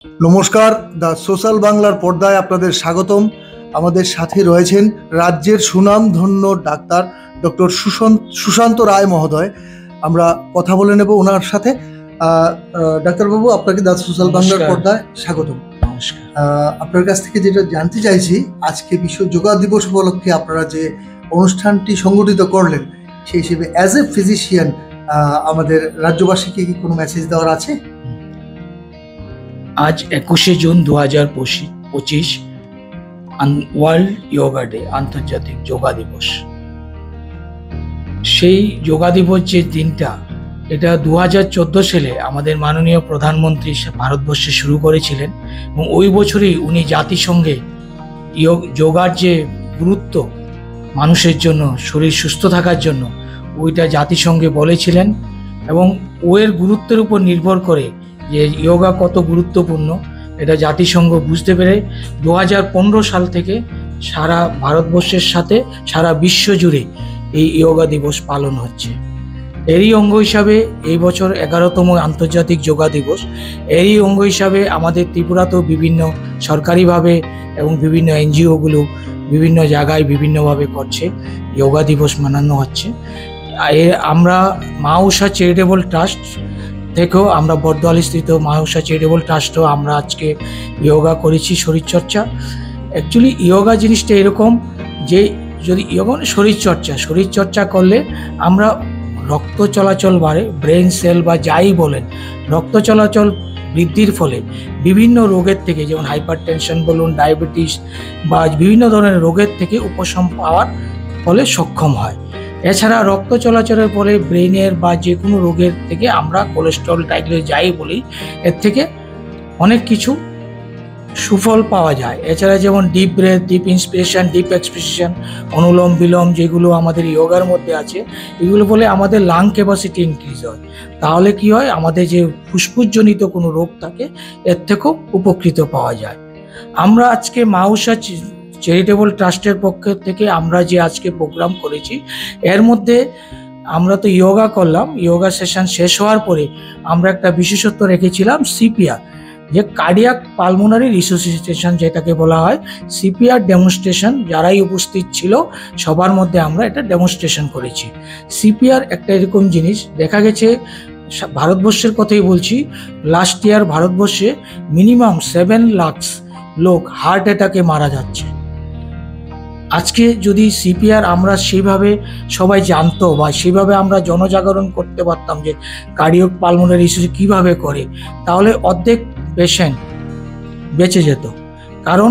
নমস্কার, the social বাংলার পর্দায় আপনাদের স্বাগতম। আমাদের সাথে রয়েছেন রাজ্যের সুনামধন্য ডাক্তার ডক্টর সুশান্ত রায় মহোদয়। আমরা কথা বলে নেব ওনার সাথে। ডাক্তারবাবু, আপনাকে দ্য সোশ্যাল বাংলার পর্দায় স্বাগতম। নমস্কার। আপনার কাছ থেকে যেটা জানতে চাইছি, আজকে বিশ্ব যোগা দিবস উপলক্ষে আপনারা যে অনুষ্ঠানটি সংগঠিত করলেন, সেই হিসেবে অ্যাজ এ ফিজিশিয়ান আমাদের রাজ্যবাসীকে কি কোনো মেসেজ দেওয়ার আছে? আজ 21শে জুন 2025 ওয়ার্ল্ড যোগা ডে, আন্তর্জাতিক যোগা দিবস। সেই যোগা দিবস যে দিনটা, এটা 2014 সালে আমাদের মাননীয় প্রধানমন্ত্রী ভারতবর্ষে শুরু করেছিলেন এবং ওই বছরই উনি জাতিসংঘে যোগার যে গুরুত্ব মানুষের জন্য, শরীর সুস্থ থাকার জন্য, ওইটা জাতিসংঘে বলেছিলেন এবং ওর গুরুত্বের উপর নির্ভর করে যে যোগা কত গুরুত্বপূর্ণ এটা জাতিসংঘ বুঝতে পেরে 2015 সাল থেকে সারা ভারতবর্ষের সাথে সারা বিশ্ব জুড়ে এই যোগা দিবস পালন হচ্ছে। এরই অঙ্গ হিসাবে এই বছর 11তম আন্তর্জাতিক যোগা দিবস। এরই অঙ্গ হিসাবে আমাদের ত্রিপুরাতেও বিভিন্ন সরকারিভাবে এবং বিভিন্ন এনজিওগুলো বিভিন্ন জায়গায় বিভিন্নভাবে করছে, যোগা দিবস মানানো হচ্ছে। আমরা মা ঊষা চ্যারিটেবল ট্রাস্ট থেকেও, আমরা বর্দোয়ালি স্থিত মা ঊষা চ্যারিটেবল ট্রাস্টও আমরা আজকে যোগা করেছি, শরীরচর্চা। অ্যাকচুয়ালি যোগা জিনিসটা এরকম যে যদি যোগা শরীরচর্চা করলে আমরা রক্ত চলাচল বাড়ে, ব্রেন সেল বা যাই বলেন, রক্ত চলাচল বৃদ্ধির ফলে বিভিন্ন রোগের থেকে, যেমন হাইপার টেনশন বলুন, ডায়াবেটিস বা বিভিন্ন ধরনের রোগের থেকে উপশম পাওয়ার ফলে সক্ষম হয়। এছাড়া রক্ত চলাচলের ফলে ব্রেনের বা যে কোনো রোগের থেকে আমরা কোলেস্ট্রল, ট্রাইগ্লিসারাইড যাই বলি, এর থেকে অনেক কিছু সুফল পাওয়া যায়। এছাড়া যেমন deep breath, deep inspiration, deep expiration, anulom vilom যেগুলো আমাদের যোগার মধ্যে আছে, এগুলো বলে আমাদের লাং ক্যাপাসিটি ইনক্রিজ হয়। তাহলে কি হয়, আমাদের যে ফুসফুসজনিত কোনো রোগ থাকে এর থেকেও উপকৃত পাওয়া যায়। আমরা আজকে মা ঊষা চ্যারিটেবল ট্রাস্টের পক্ষ থেকে আমরা যে আজকে প্রোগ্রাম করেছি, এর মধ্যে আমরা তো যোগা করলাম, যোগা সেশন শেষ হওয়ার পরে আমরা একটা বিশেষত্ব রেখেছিলাম সিপিআর, যে কার্ডিয়াক পালমোনারি রিসাসিটেশন যেটাকে বলা হয়, সিপিআর ডেমনস্ট্রেশন। যারাই উপস্থিত ছিল সবার মধ্যে আমরা এটা ডেমনস্ট্রেশন করেছি। সিপিআর একটা এরকম জিনিস, দেখা গেছে ভারতবর্ষের কথাই বলছি, লাস্ট ইয়ার ভারতবর্ষে মিনিমাম 7 লাখ লোক হার্ট অ্যাটাকে মারা যাচ্ছে। আজকে যদি সিপিআর আমরা সেইভাবে সবাই জানতো বা সেইভাবে আমরা জনজাগরণ করতে পারতাম যে কার্ডিয়াক পালমোনারি রিসাসিটেশন কীভাবে করে, তাহলে অর্ধেক পেশেন্ট বেঁচে যেত। কারণ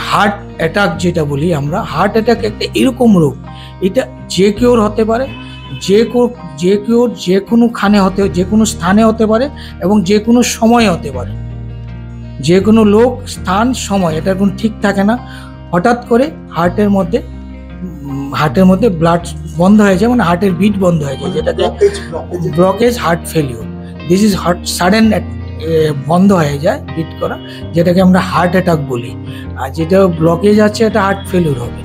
হার্ট অ্যাটাক যেটা বলি আমরা, হার্ট অ্যাটাক একটা এরকম রোগ, এটা যে কেউর হতে পারে, যে কেউ যে কোনোখানে যে কোনো স্থানে হতে পারে এবং যে কোনো সময় হতে পারে। যে কোনো লোক, স্থান, সময় এটার কোনো ঠিক থাকে না। হঠাৎ করে হার্টের মধ্যে ব্লাড বন্ধ হয়ে যায়, মানে হার্টের বিট বন্ধ হয়ে যায়, যেটাকে blockage, heart failure. This is heart sudden বন্ধ হয়ে যায় বিট করা, যেটাকে আমরা হার্ট অ্যাটাক বলি। আর যেটা ব্লকেজ আছে এটা হার্ট ফেলিওর হবে।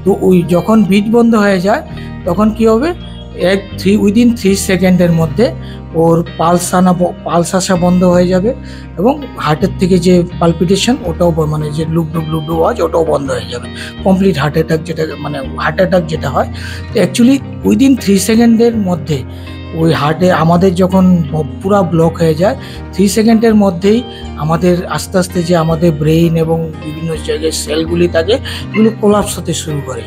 তো ওই যখন বিট বন্ধ হয়ে যায় তখন কি হবে, উইদিন 3 সেকেন্ডের মধ্যে ওর পালস আসা বন্ধ হয়ে যাবে এবং হার্টের থেকে যে পালপিটেশন ওটাও, মানে যে লুকডুব আওয়াজ, ওটাও বন্ধ হয়ে যাবে। কমপ্লিট হার্ট অ্যাটাক যেটা হয়, তো অ্যাকচুয়ালি উইদিন 3 সেকেন্ডের মধ্যে ওই হার্টে আমাদের যখন পুরা ব্লক হয়ে যায়, 3 সেকেন্ডের মধ্যেই আমাদের আস্তে আস্তে যে আমাদের ব্রেইন এবং বিভিন্ন জায়গায় সেলগুলি থাকে, এগুলো কোলাপস হতে শুরু করে।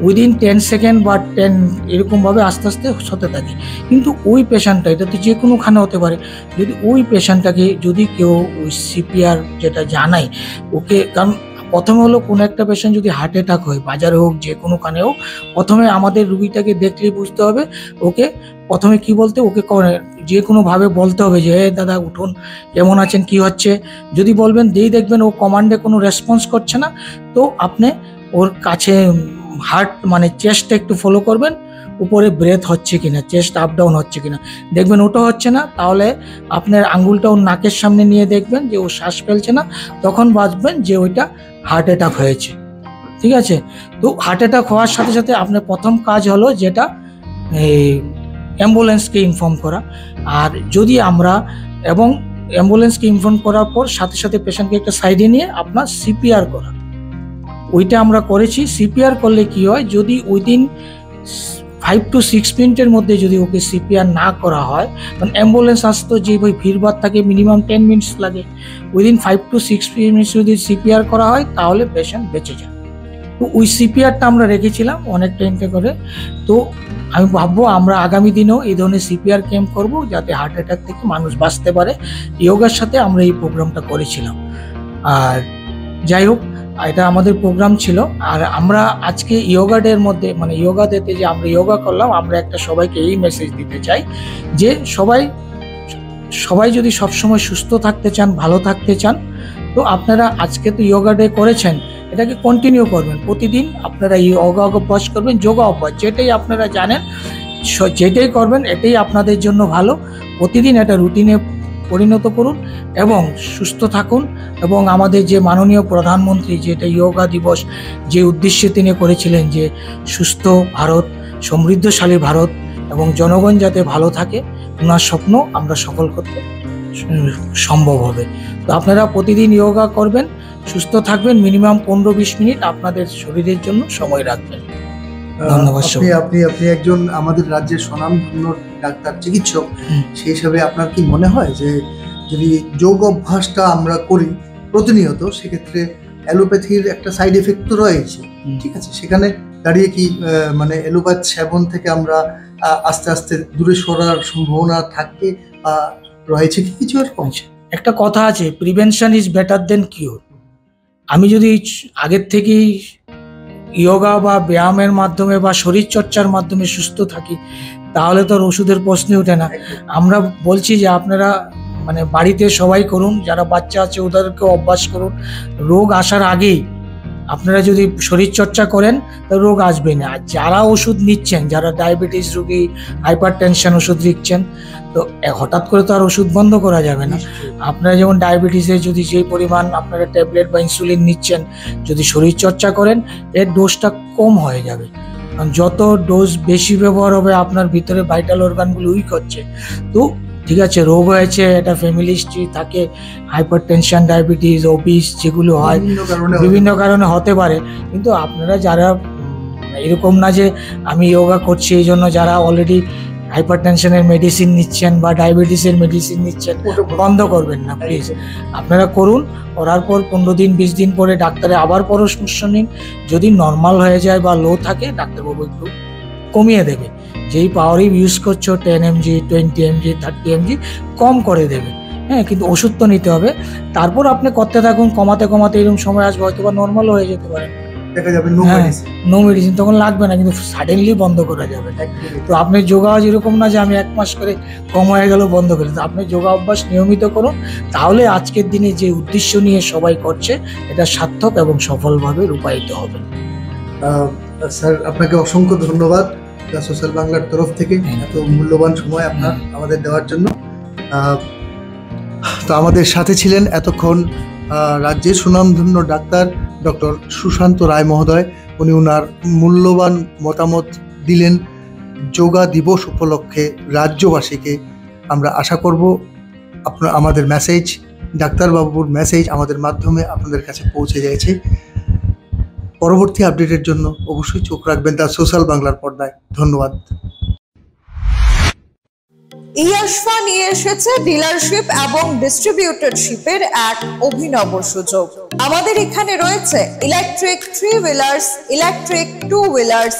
উইদিন 10 সেকেন্ড বা 10 এরকমভাবে আস্তে আস্তে হতে থাকে। কিন্তু ওই পেশেন্টটা, এটা তো যে কোনোখানে হতে পারে, যদি ওই পেশেন্টটাকে যদি কেউ ওই সিপিআর যেটা জানায় ওকে, কারণ প্রথমে হলো কোনো একটা পেশেন্ট যদি হার্ট অ্যাটাক হয়, বাজারে হোক যে কোনোখানে হোক, প্রথমে আমাদের রুগীটাকে দেখলেই বুঝতে হবে ওকে প্রথমে কি বলতে, ওকে যে কোনোভাবে বলতে হবে যে দাদা উঠুন, কেমন আছেন, কি হচ্ছে। যদি বলবেন দেখবেন ও কমান্ডে কোনো রেসপন্স করছে না, তো আপনি ওর কাছে হার্ট মানে চেস্টটা একটু ফলো করবেন, উপরে ব্রেথ হচ্ছে কিনা, চেস্ট আপ ডাউন হচ্ছে কিনা। দেখবেন ওটা হচ্ছে না, তাহলে আপনার আঙ্গুলটা ওর নাকের সামনে নিয়ে দেখবেন যে ও শ্বাস ফেলছে না, তখন বুঝবেন যে ওইটা হার্ট অ্যাটাক হয়েছে। ঠিক আছে? তো হার্ট অ্যাটাক হওয়ার সাথে সাথে আপনার প্রথম কাজ হলো যেটা অ্যাম্বুলেন্সকে ইনফর্ম করা। আর যদি আমরা এবং অ্যাম্বুলেন্সকে ইনফর্ম করার পর সাথে সাথে পেশেন্টকে একটা সাইডে নিয়ে আপনার সিপিআর করা, ওইটা আমরা করেছি। সিপিআর করলে কি হয়, যদি উইদিন 5 to 6 মিনিটের মধ্যে যদি ওকে সিপিআর না করা হয়, কারণ অ্যাম্বুলেন্স আসতো যে ওই ভিড়ভাড় থাকে মিনিমাম 10 মিনিটস লাগে, উইদিন 5 to 6 মিনিটস যদি সিপিআর করা হয় তাহলে পেশেন্ট বেঁচে যায়। তো ওই সিপিআরটা আমরা রেখেছিলাম অনেক টাইমটা করে। তো আমি ভাববো আমরা আগামী দিনেও এই ধরনের সিপিআর ক্যাম্প করব, যাতে হার্ট অ্যাটাক থেকে মানুষ বাঁচতে পারে। যোগার সাথে আমরা এই প্রোগ্রামটা করেছিলাম। আর যাই হোক, এটা আমাদের প্রোগ্রাম ছিল। আর আমরা আজকে যোগা ডের মধ্যে, মানে যোগা ডেতে যে আমরা যোগা করলাম, আমরা একটা সবাইকে এই মেসেজ দিতে চাই যে সবাই যদি সবসময় সুস্থ থাকতে চান, ভালো থাকতে চান, তো আপনারা আজকে তো যোগা ডে করেছেন, এটাকে কন্টিনিউ করবেন। প্রতিদিন আপনারা যোগা অভ্যাস করবেন, যোগা অভ্যাস যেটাই আপনারা জানেন যেটাই করবেন এটাই আপনাদের জন্য ভালো। প্রতিদিন এটা রুটিনে পরিণত করুন এবং সুস্থ থাকুন। এবং আমাদের যে মাননীয় প্রধানমন্ত্রী, যেটা যোগা দিবস যে উদ্দেশ্যে তিনি করেছিলেন, যে সুস্থ ভারত, সমৃদ্ধশালী ভারত এবং জনগণ যাতে ভালো থাকে, ওনার স্বপ্ন আমরা সফল করতে সম্ভব হবে। তো আপনারা প্রতিদিন যোগা করবেন, সুস্থ থাকবেন, মিনিমাম 15-20 মিনিট আপনাদের শরীরের জন্য সময় রাখবেন। ধন্যবাদ। আপনি একজন আমাদের রাজ্যের স্বনামধন্য ডাক্তার, চিকিৎসক, সেই হিসাবে আপনার কি মনে হয় যে যদি যোগ অভ্যাসটা আমরা করি প্রতিনিয়ত, সেক্ষেত্রে অ্যালোপ্যাথির একটা সাইড এফেক্ট তো রয়েছে, ঠিক আছে, সেখানে দাঁড়িয়ে কি মানে অ্যালোপ্যাথ সেবন থেকে আমরা আস্তে আস্তে দূরে সরার সম্ভাবনা থাকে বা রয়েছে কি কিছু এরকম? একটা কথা আছে, prevention is better then cure. আমি যদি আগের থেকেই যোগা বা ব্যায়ামের মাধ্যমে বা শরীর চর্চার মাধ্যমে সুস্থ থাকি, তাহলে তো আর ওষুধের প্রশ্নই ওঠে না। আমরা বলছি যে আপনারা মানে বাড়িতে সবাই করুন, যারা বাচ্চা আছে ওদেরকে অভ্যাস করুন। রোগ আসার আগেই আপনারা যদি শরীর চর্চা করেন তো রোগ আসবে না। আর যারা ওষুধ নিচ্ছেন, যারা ডায়াবেটিস রোগী, হাইপার টেনশন ওষুধ নিচ্ছেন, তো হঠাৎ করে তো আর ওষুধ বন্ধ করা যাবে না। আপনারা যেমন ডায়াবেটিসের যদি যে পরিমাণ আপনারা ট্যাবলেট বা ইনসুলিন নিচ্ছেন, যদি শরীর চর্চা করেন এর ডোজটা কম হয়ে যাবে। কারণ যত ডোজ বেশি ব্যবহার হবে, আপনার ভিতরে ভাইটাল অর্গানগুলো উইক হচ্ছে। তো ঠিক আছে, রোগ হয়েছে, এটা ফ্যামিলি হিস্ট্রি থাকে, হাইপার টেনশন, ডায়াবেটিস, ওবিস যেগুলো হয় বিভিন্ন কারণে হতে পারে। কিন্তু আপনারা যারা এরকম না যে আমি যোগা করছি এই জন্য, যারা অলরেডি হাইপার টেনশনের মেডিসিন নিচ্ছেন বা ডায়াবেটিসের মেডিসিন নিচ্ছেন, বন্ধ করবেন না প্লিজ। আপনারা করুন, করার পর 15 দিন 20 দিন পরে ডাক্তারে আবার পরামর্শ নিন। যদি নর্মাল হয়ে যায় বা লো থাকে, ডাক্তারবাবু একটু কমিয়ে দেবে। যেই পাওয়ারই ইউজ করছো 10 mg, 20 mg, 30 mg কম করে দেবে। হ্যাঁ, কিন্তু ওষুধ তো নিতে হবে। তারপর আপনি করতে থাকুন, কমাতে কমাতে এরকম সময় আসবে হয়তো বা নর্মাল হয়ে যেতে পারে, দেখা যাবে নো মেডিসিন, তখন লাগবে না, কিন্তু সাডেনলি বন্ধ করা যাবে। তো আপনি যোগা যেরকম না যে আমি 1 মাস করে কম হয়ে গেল বন্ধ করে, তো আপনি যোগা অভ্যাস নিয়মিত করুন, তাহলে আজকের দিনে যে উদ্দেশ্য নিয়ে সবাই করছে এটা সার্থক এবং সফলভাবে রূপায়িত হবে। স্যার, আপনাকে অসংখ্য ধন্যবাদ সোশ্যাল বাংলার তরফ থেকে এত মূল্যবান সময় আপনার আমাদের দেওয়ার জন্য। তো আমাদের সাথে ছিলেন এতক্ষণ রাজ্যের সুনামধন্য ডাক্তার ডক্টর সুশান্ত রায় মহোদয়। উনি ওনার মূল্যবান মতামত দিলেন যোগা দিবস উপলক্ষে রাজ্যবাসীকে। আমরা আশা করব আমাদের মেসেজ, ডাক্তারবাবুর মেসেজ আমাদের মাধ্যমে আপনাদের কাছে পৌঁছে গেছে। পরবর্তী আপডেটের জন্য অবশ্যই চোখ রাখবেন তার সোশ্যাল বাংলার পর্দায়। ধন্যবাদ। ইয়াশফা নিয়ে এসেছে ডিলারশিপ এবং ডিস্ট্রিবিউটরশিপের এক অভিনব সুযোগ। আমাদের এখানে রয়েছে ইলেকট্রিক 3 হুইলার্স, ইলেকট্রিক 2 হুইলার্স,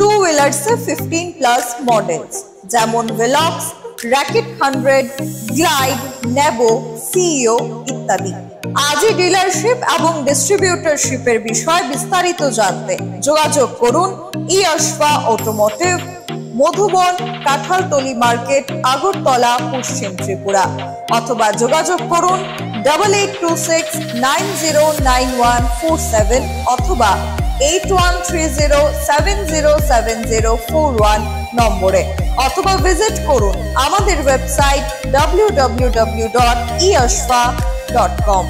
2 হুইলার্সে 15+ মডেলস যেমন ভেলক্স, র্যাকেট 100, গ্লাইড, নেবো, সিইও ইত্যাদি। আজই ডিলারশিপ এবং ডিস্ট্রিবিউটরশিপের বিষয়ে বিস্তারিত জানতে যোগাযোগ করুন ইয়াশফা অটোমোটিভ, মধুবন, কাঁঠালতলি মার্কেট, আগরতলা, পশ্চিম ত্রিপুরা, অথবা যোগাযোগ করুন 8826909147 অথবা 8130707041 নম্বরে, অথবা ভিজিট করুন আমাদের ওয়েবসাইট www.eyashfa.com।